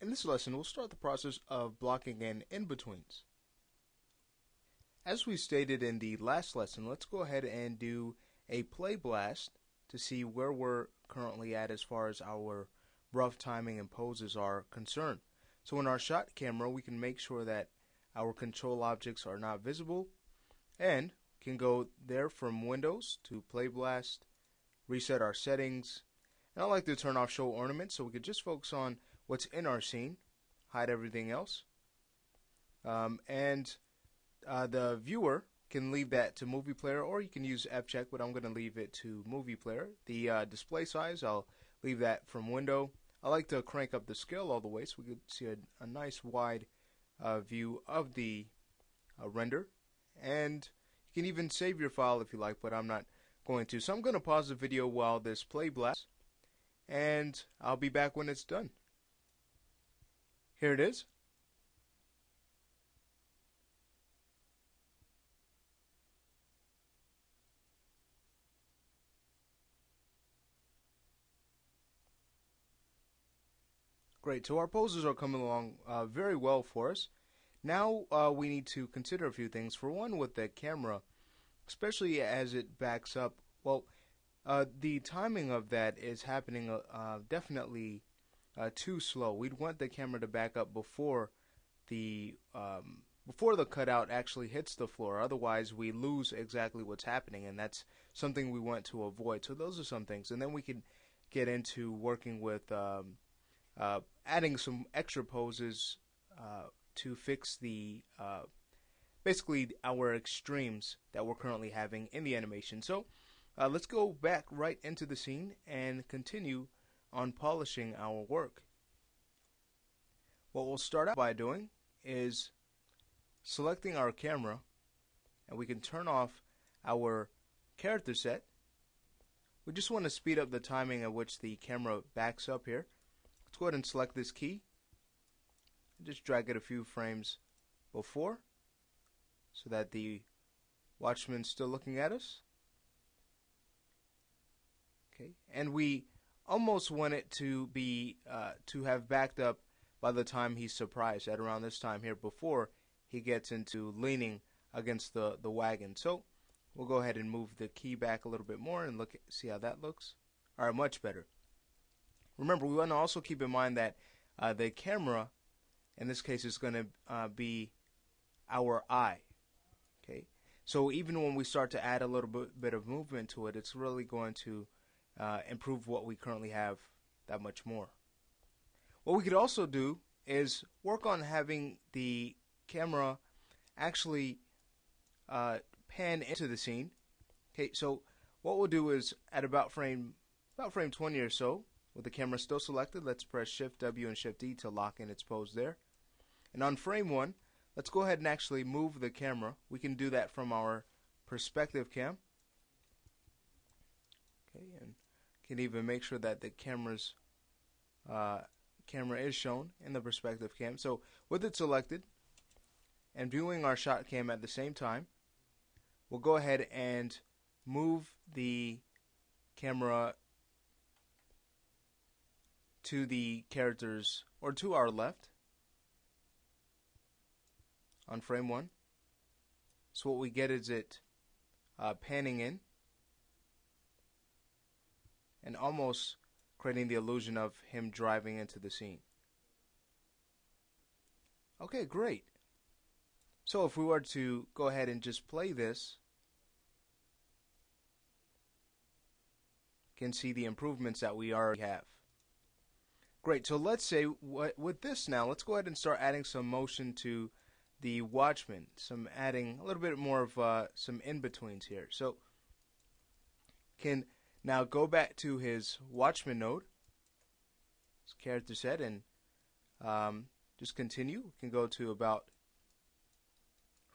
In this lesson, we'll start the process of blocking in in-betweens. As we stated in the last lesson, let's go ahead and do a play blast to see where we're currently at as far as our rough timing and poses are concerned. So in our shot camera, we can make sure that our control objects are not visible, and can go there from Windows to play blast, reset our settings, and I like to turn off show ornaments so we could just focus on what's in our scene, hide everything else. The viewer can leave that to movie player, or you can use F check, but I'm going to leave it to movie player. The display size, I'll leave that from window. I like to crank up the scale all the way so we could see a nice wide view of the render. And you can even save your file if you like, but I'm not going to. So I'm going to pause the video while this play blasts, and I'll be back when it's done. Here it is. Great, so our poses are coming along very well for us. Now we need to consider a few things. For one, with the camera, especially as it backs up, well, the timing of that is happening definitely too slow. We'd want the camera to back up before the cutout actually hits the floor. Otherwise, we lose exactly what's happening, and that's something we want to avoid. So those are some things, and then we can get into working with adding some extra poses to fix the basically our extremes that we're currently having in the animation. So let's go back right into the scene and continue on polishing our work. What we'll start out by doing is selecting our camera, and we can turn off our character set. We just want to speed up the timing at which the camera backs up here. Let's go ahead and select this key and just drag it a few frames before so that the watchman's still looking at us. Okay, and we almost want it to be to have backed up by the time he's surprised at around this time here before he gets into leaning against the wagon. So we'll go ahead and move the key back a little bit more and see how that looks. All right, much better. Remember, we want to also keep in mind that the camera, in this case, is going to be our eye. Okay, so even when we start to add a little bit of movement to it, it's really going to improve what we currently have that much more. What we could also do is work on having the camera actually pan into the scene. Okay, so what we'll do is at about frame 20 or so, with the camera still selected, let's press Shift W and Shift D to lock in its pose there. And on frame 1, let's go ahead and actually move the camera. We can do that from our perspective cam. Okay, and can even make sure that the camera is shown in the perspective cam. So with it selected and viewing our shot cam at the same time, we'll go ahead and move the camera to the characters, or to our left on frame 1. So what we get is it panning in and almost creating the illusion of him driving into the scene. Okay, great. So if we were to go ahead and just play this, you can see the improvements that we already have. Great, so let's say with this now, let's go ahead and start adding some motion to the watchman, adding a little bit more of some in-betweens here. So can now go back to his watchman node, his character set, and just continue. We can go to about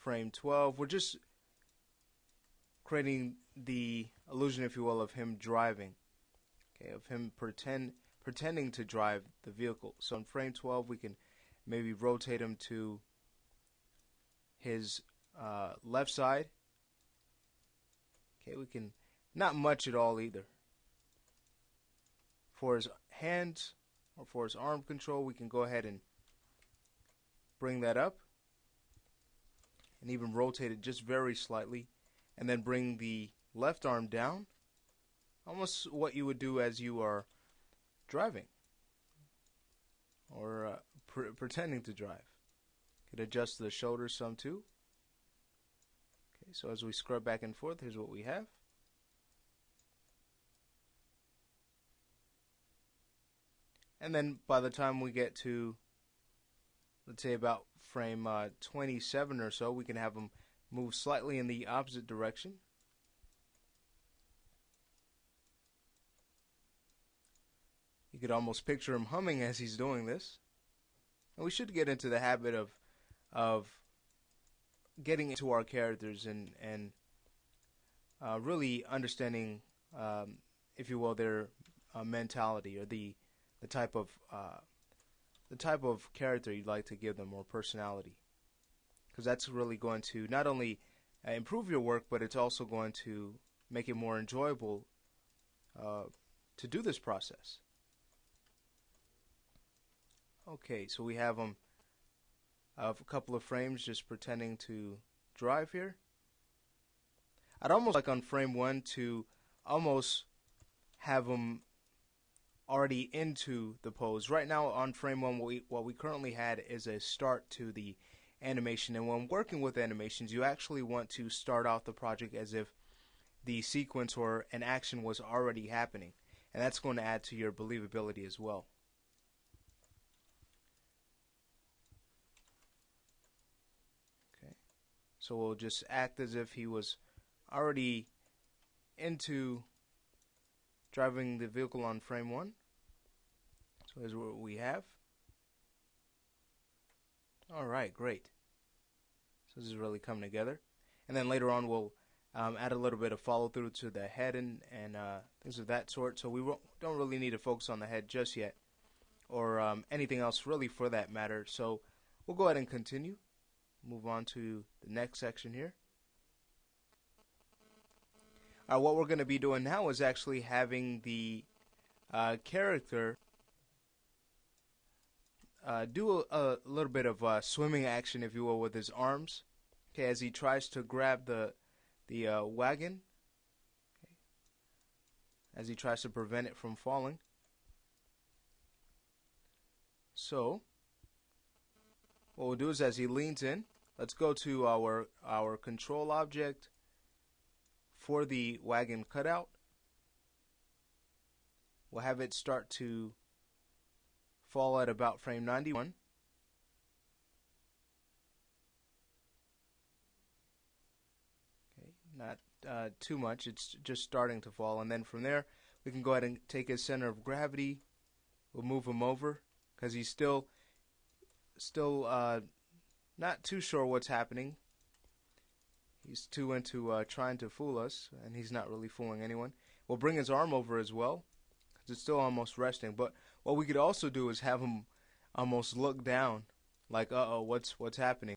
frame 12. We're just creating the illusion, if you will, of him driving, okay, of him pretending to drive the vehicle. So in frame 12, we can maybe rotate him to his left side. Okay, we can, not much at all either. For his hands, or for his arm control, we can go ahead and bring that up and even rotate it just very slightly, and then bring the left arm down, almost what you would do as you are driving or pretending to drive. Could adjust the shoulders some too. Okay, so as we scrub back and forth, here's what we have. And then by the time we get to, let's say, about frame 27 or so, we can have them move slightly in the opposite direction. You could almost picture him humming as he's doing this. And we should get into the habit of getting into our characters and really understanding, if you will, their mentality, or the type of character you'd like to give them, or personality, because that's really going to not only improve your work, but it's also going to make it more enjoyable to do this process. Okay, so we have them of a couple of frames just pretending to drive here. I'd almost like on frame 1 to almost have them already into the pose. Right now on frame 1, what we currently had is a start to the animation, and when working with animations, you actually want to start off the project as if the sequence or an action was already happening, and that's going to add to your believability as well. Okay, so we'll just act as if he was already into driving the vehicle on frame 1. So here's what we have. Alright, great. So this is really coming together. And then later on we'll add a little bit of follow through to the head and things of that sort. So we don't really need to focus on the head just yet, or anything else really for that matter. So we'll go ahead and continue. Move on to the next section here. What we're going to be doing now is actually having the character do a little bit of swimming action, if you will, with his arms. Okay, as he tries to grab the wagon, okay, as he tries to prevent it from falling. So what we'll do is, as he leans in, let's go to our control object for the wagon cutout. We'll have it start to fall at about frame 91. Okay, not too much, it's just starting to fall, and then from there we can go ahead and take his center of gravity. We'll move him over because he's still not too sure what's happening. He's too into trying to fool us, and he's not really fooling anyone. We'll bring his arm over as well, because it's still almost resting. But what we could also do is have him almost look down, like, uh-oh, what's happening?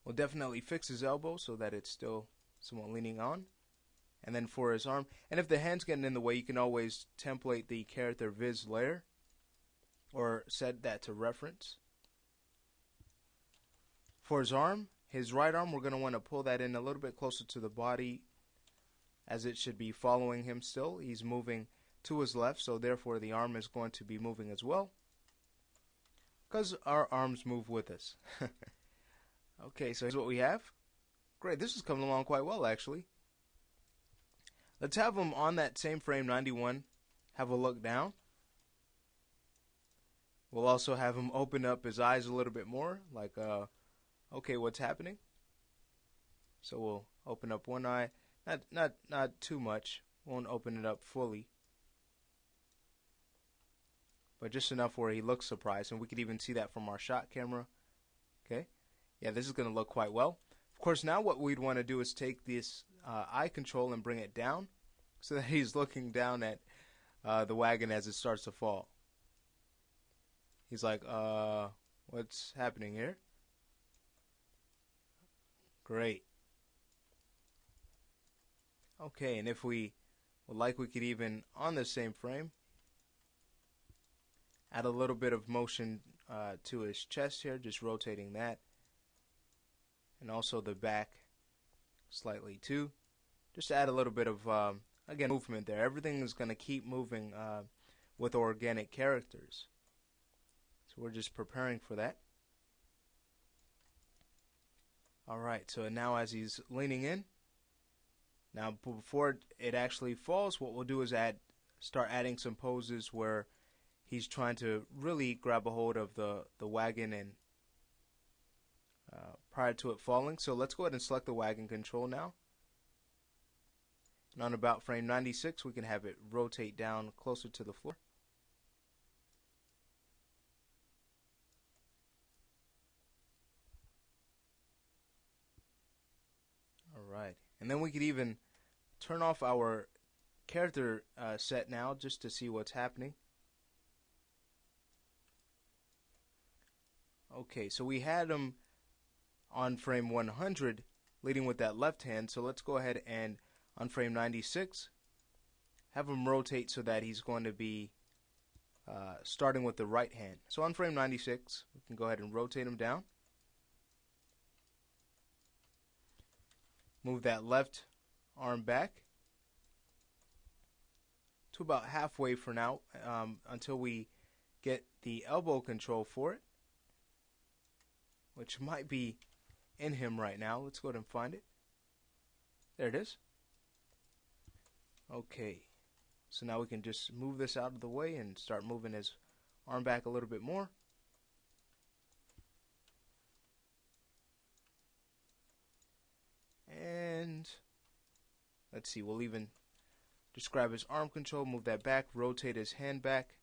We'll definitely fix his elbow so that it's still somewhat leaning on. And then for his arm, and if the hand's getting in the way, you can always template the character viz layer, or set that to reference. For his arm, his right arm, we're going to want to pull that in a little bit closer to the body, as it should be following him still. He's moving to his left, so therefore the arm is going to be moving as well, because our arms move with us. Okay, so here's what we have. Great, this is coming along quite well, actually. Let's have him on that same frame 91 have a look down. We'll also have him open up his eyes a little bit more, like okay, what's happening? So we'll open up one eye, not too much. Won't open it up fully, but just enough where he looks surprised, and we could even see that from our shot camera. Okay, yeah, this is going to look quite well. Of course, now what we'd want to do is take this eye control and bring it down, so that he's looking down at the wagon as it starts to fall. He's like, what's happening here? Great. Okay, and if we would like, we could even, on the same frame, Add a little bit of motion to his chest here, just rotating that. And also the back slightly too. Just to add a little bit of, again, movement there. Everything is going to keep moving with organic characters. So we're just preparing for that. Alright, so now as he's leaning in, now before it actually falls, what we'll do is start adding some poses where he's trying to really grab a hold of the wagon and prior to it falling. So let's go ahead and select the wagon control now. And on about frame 96, we can have it rotate down closer to the floor. Alright, and then we could even turn off our character set now just to see what's happening. Okay, so we had him on frame 100 leading with that left hand, so let's go ahead and on frame 96 have him rotate so that he's going to be starting with the right hand. So on frame 96 we can go ahead and rotate him down. Move that left arm back to about halfway for now until we get the elbow control for it, which might be in him right now. Let's go ahead and find it. There it is. Okay, so now we can just move this out of the way and start moving his arm back a little bit more. And let's see, we'll even just grab his arm control, move that back, rotate his hand back.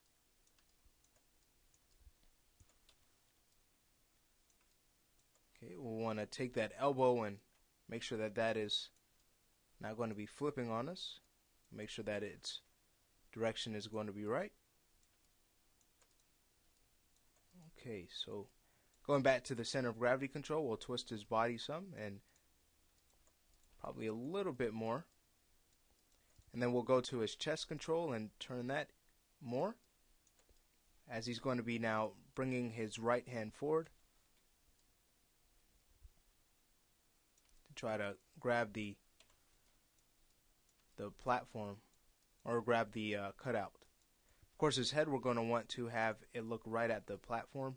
Okay, we'll want to take that elbow and make sure that that is not going to be flipping on us. Make sure that its direction is going to be right. Okay, so going back to the center of gravity control, we'll twist his body some and probably a little bit more. And then we'll go to his chest control and turn that more, as he's going to be now bringing his right hand forward to try to grab the platform or grab the cutout. Of course, his head we're going to want to have it look right at the platform.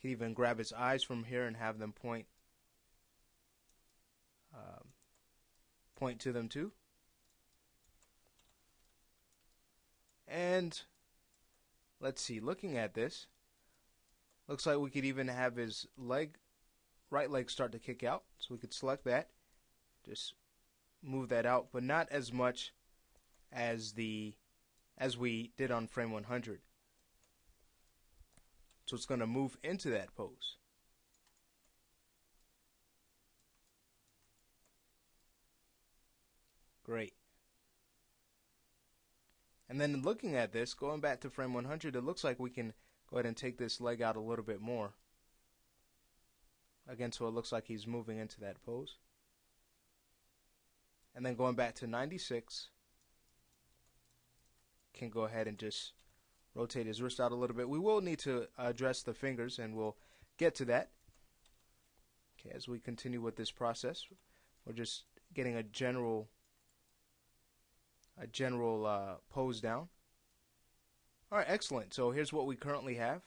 Can even grab his eyes from here and have them point to them too. And let's see, looking at this, looks like we could even have his right leg start to kick out. So we could select that, just move that out, but not as much as we did on frame 100. So it's going to move into that pose. Great. And then looking at this, going back to frame 100, it looks like we can go ahead and take this leg out a little bit more. Again, so it looks like he's moving into that pose. And then going back to 96, can go ahead and just rotate his wrist out a little bit. We will need to address the fingers, and we'll get to that. Okay, as we continue with this process, we're just getting a general pose down. Alright, excellent. So here's what we currently have.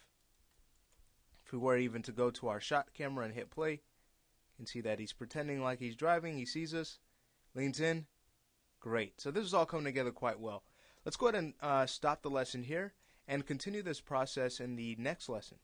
If we were even to go to our shot camera and hit play, you can see that he's pretending like he's driving. He sees us, leans in. Great. So this is all coming together quite well. Let's go ahead and stop the lesson here and continue this process in the next lesson.